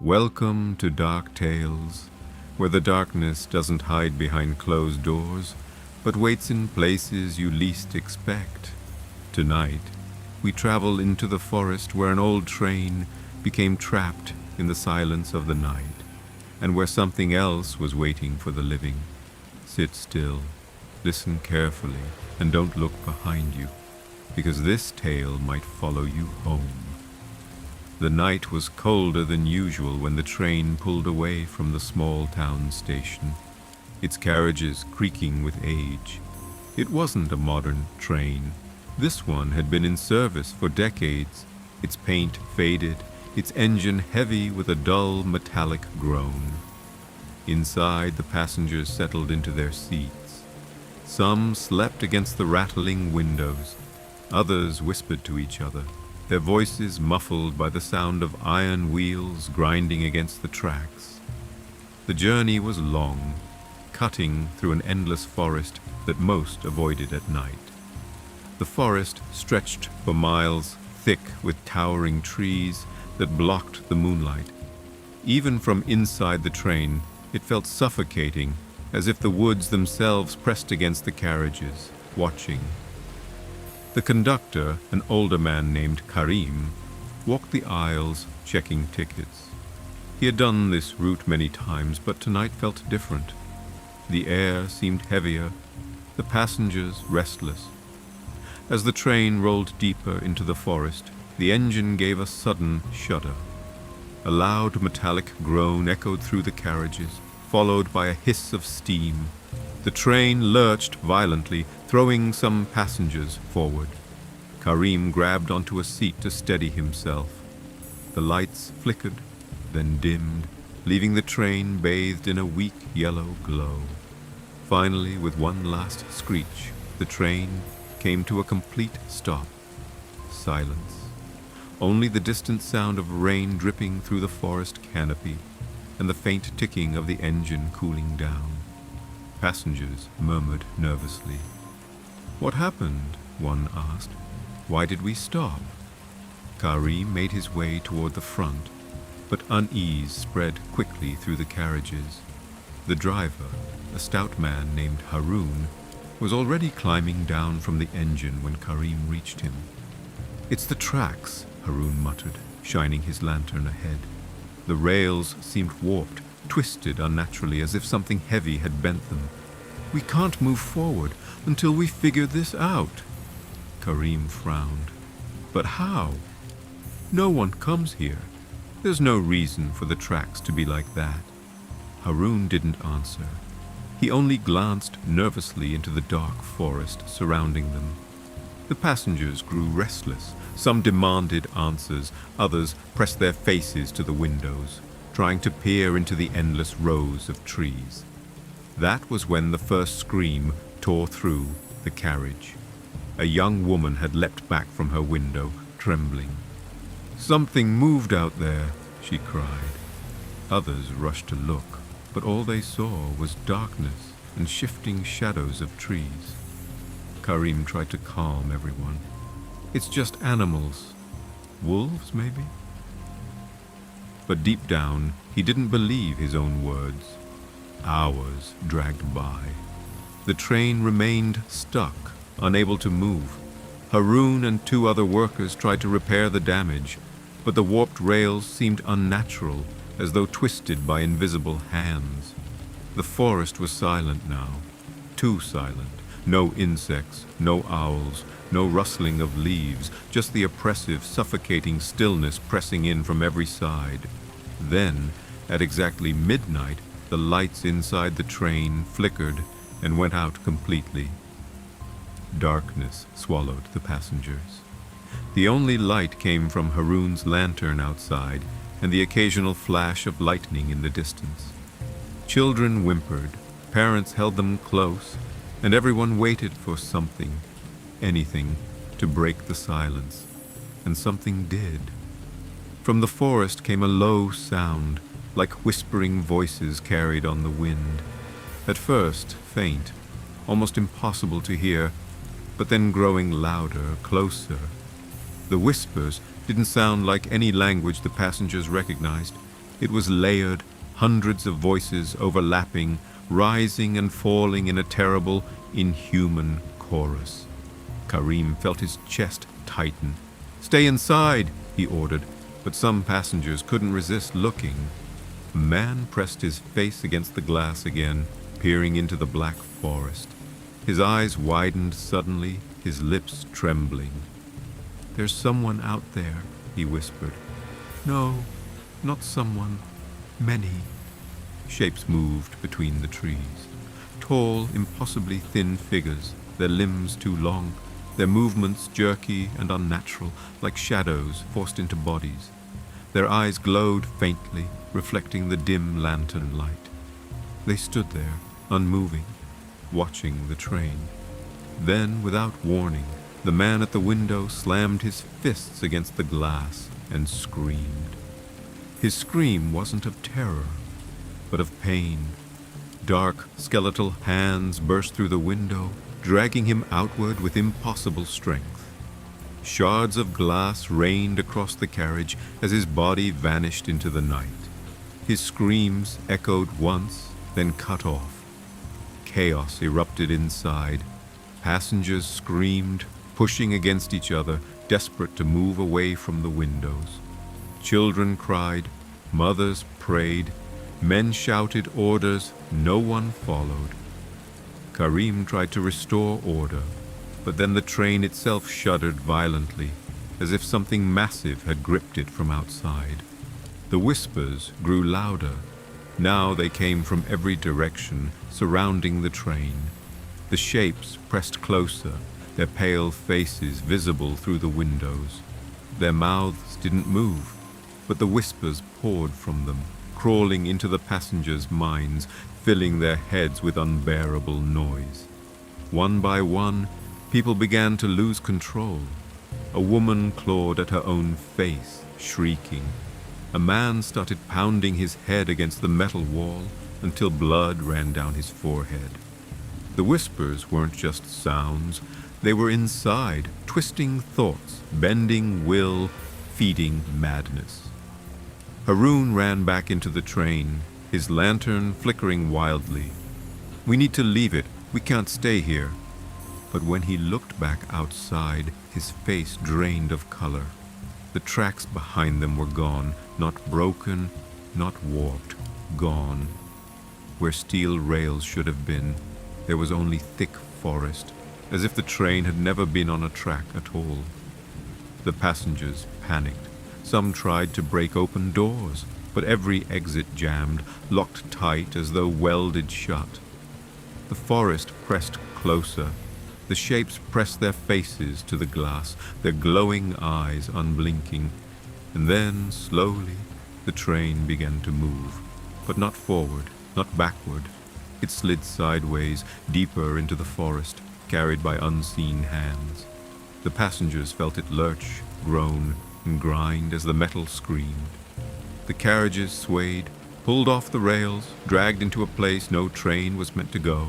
Welcome to Dark Tales, where the darkness doesn't hide behind closed doors, but waits in places you least expect. Tonight, we travel into the forest where an old train became trapped in the silence of the night, and where something else was waiting for the living. Sit still, listen carefully, and don't look behind you, because this tale might follow you home. The night was colder than usual when the train pulled away from the small town station, its carriages creaking with age. It wasn't a modern train. This one had been in service for decades, its paint faded, its engine heavy with a dull metallic groan. Inside, the passengers settled into their seats. Some slept against the rattling windows. Others whispered to each other, their voices muffled by the sound of iron wheels grinding against the tracks. The journey was long, cutting through an endless forest that most avoided at night. The forest stretched for miles, thick with towering trees that blocked the moonlight. Even from inside the train, it felt suffocating, as if the woods themselves pressed against the carriages, watching. The conductor, an older man named Karim, walked the aisles, checking tickets. He had done this route many times, but tonight felt different. The air seemed heavier, the passengers restless. As the train rolled deeper into the forest, the engine gave a sudden shudder. A loud metallic groan echoed through the carriages, followed by a hiss of steam. The train lurched violently, throwing some passengers forward. Karim grabbed onto a seat to steady himself. The lights flickered, then dimmed, leaving the train bathed in a weak yellow glow. Finally, with one last screech, the train came to a complete stop. Silence. Only the distant sound of rain dripping through the forest canopy and the faint ticking of the engine cooling down. Passengers murmured nervously. "What happened?" one asked. "Why did we stop?" Karim made his way toward the front, but unease spread quickly through the carriages. The driver, a stout man named Harun, was already climbing down from the engine when Karim reached him. "It's the tracks," Harun muttered, shining his lantern ahead. The rails seemed warped, twisted unnaturally, as if something heavy had bent them. "We can't move forward until we figure this out." Karim frowned. "But how? No one comes here. There's no reason for the tracks to be like that." Harun didn't answer. He only glanced nervously into the dark forest surrounding them. The passengers grew restless. Some demanded answers, others pressed their faces to the windows, trying to peer into the endless rows of trees. That was when the first scream tore through the carriage. A young woman had leapt back from her window, trembling. "Something moved out there," she cried. Others rushed to look, but all they saw was darkness and shifting shadows of trees. Karim tried to calm everyone. "It's just animals. Wolves, maybe?" But deep down, he didn't believe his own words. Hours dragged by. The train remained stuck, unable to move. Harun and two other workers tried to repair the damage, but the warped rails seemed unnatural, as though twisted by invisible hands. The forest was silent now, too silent. No insects, no owls, no rustling of leaves, just the oppressive, suffocating stillness pressing in from every side. Then, at exactly midnight, the lights inside the train flickered and went out completely. Darkness swallowed the passengers. The only light came from Harun's lantern outside and the occasional flash of lightning in the distance. Children whimpered, parents held them close, and everyone waited for something, anything, to break the silence. And something did. From the forest came a low sound, like whispering voices carried on the wind. At first, faint, almost impossible to hear, but then growing louder, closer. The whispers didn't sound like any language the passengers recognized, It was layered, hundreds of voices overlapping, rising and falling in a terrible, inhuman chorus. Karim felt his chest tighten. "Stay inside," he ordered, but some passengers couldn't resist looking. A man pressed his face against the glass again, peering into the black forest. His eyes widened suddenly, his lips trembling. "There's someone out there," he whispered. "No, not someone. Many." Shapes moved between the trees. Tall, impossibly thin figures, their limbs too long, their movements jerky and unnatural, like shadows forced into bodies. Their eyes glowed faintly, reflecting the dim lantern light. They stood there, unmoving, watching the train. Then, without warning, the man at the window slammed his fists against the glass and screamed. His scream wasn't of terror, but of pain. Dark, skeletal hands burst through the window, dragging him outward with impossible strength. Shards of glass rained across the carriage as his body vanished into the night. His screams echoed once, then cut off. Chaos erupted inside. Passengers screamed, pushing against each other, desperate to move away from the windows. Children cried, mothers prayed, men shouted orders, no one followed. Karim tried to restore order, but then the train itself shuddered violently, as if something massive had gripped it from outside. The whispers grew louder. Now they came from every direction, surrounding the train. The shapes pressed closer, their pale faces visible through the windows. Their mouths didn't move, but the whispers poured from them, crawling into the passengers' minds, filling their heads with unbearable noise. One by one, people began to lose control. A woman clawed at her own face, shrieking. A man started pounding his head against the metal wall until blood ran down his forehead. The whispers weren't just sounds. They were inside, twisting thoughts, bending will, feeding madness. Haroun ran back into the train, his lantern flickering wildly. "We need to leave it. We can't stay here." But when he looked back outside, his face drained of color. The tracks behind them were gone, not broken, not warped, gone. Where steel rails should have been, there was only thick forest, as if the train had never been on a track at all. The passengers panicked. Some tried to break open doors, but every exit jammed, locked tight as though welded shut. The forest pressed closer. The shapes pressed their faces to the glass, their glowing eyes unblinking. And then, slowly, the train began to move, but not forward, not backward. It slid sideways, deeper into the forest, carried by unseen hands. The passengers felt it lurch, groan, and grind as the metal screamed. The carriages swayed, pulled off the rails, dragged into a place no train was meant to go.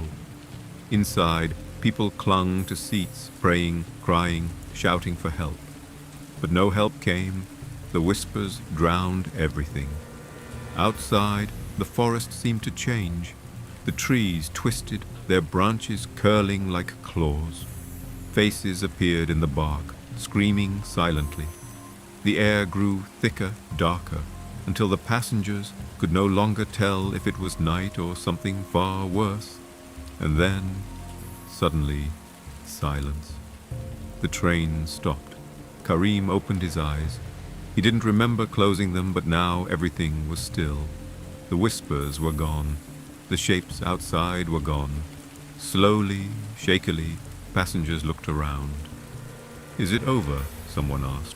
Inside, people clung to seats, praying, crying, shouting for help. But no help came. The whispers drowned everything. Outside, the forest seemed to change. The trees twisted, their branches curling like claws. Faces appeared in the bark, screaming silently. The air grew thicker, darker, until the passengers could no longer tell if it was night or something far worse. And then, suddenly, silence. The train stopped. Karim opened his eyes. He didn't remember closing them, but now everything was still. The whispers were gone. The shapes outside were gone. Slowly, shakily, passengers looked around. "Is it over?" someone asked.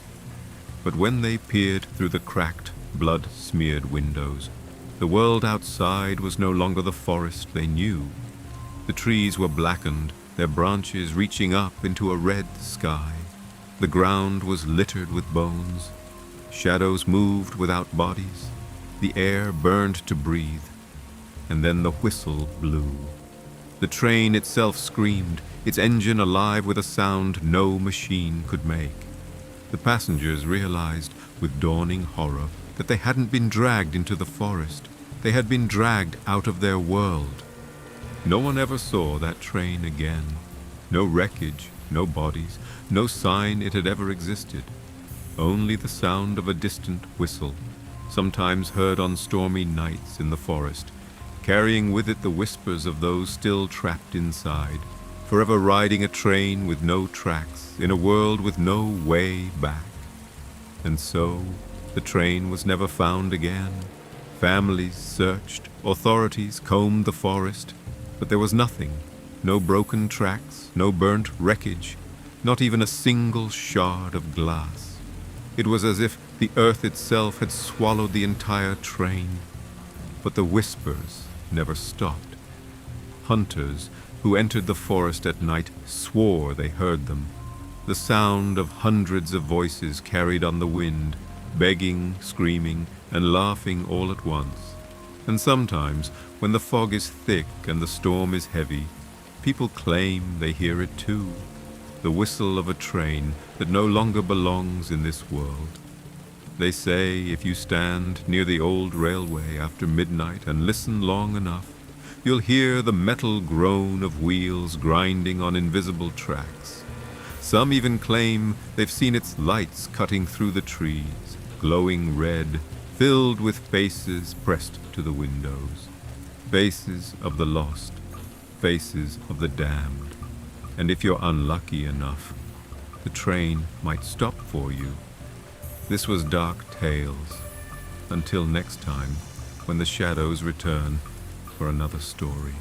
But when they peered through the cracked, blood-smeared windows, the world outside was no longer the forest they knew. The trees were blackened, their branches reaching up into a red sky. The ground was littered with bones. Shadows moved without bodies. The air burned to breathe. And then the whistle blew. The train itself screamed, its engine alive with a sound no machine could make. The passengers realized, with dawning horror, that they hadn't been dragged into the forest. They had been dragged out of their world. No one ever saw that train again. No wreckage, no bodies, no sign it had ever existed. Only the sound of a distant whistle, sometimes heard on stormy nights in the forest, carrying with it the whispers of those still trapped inside, forever riding a train with no tracks, in a world with no way back. And so, the train was never found again. Families searched, authorities combed the forest, but there was nothing. No broken tracks, no burnt wreckage, not even a single shard of glass. It was as if the earth itself had swallowed the entire train. But the whispers never stopped. Hunters who entered the forest at night swore they heard them. The sound of hundreds of voices carried on the wind, begging, screaming, and laughing all at once. And sometimes, when the fog is thick and the storm is heavy, people claim they hear it too, the whistle of a train that no longer belongs in this world. They say if you stand near the old railway after midnight and listen long enough, you'll hear the metal groan of wheels grinding on invisible tracks. Some even claim they've seen its lights cutting through the trees, glowing red, filled with faces pressed to the windows. Faces of the lost, faces of the damned. And if you're unlucky enough, the train might stop for you. This was Dark Tales. Until next time, when the shadows return for another story.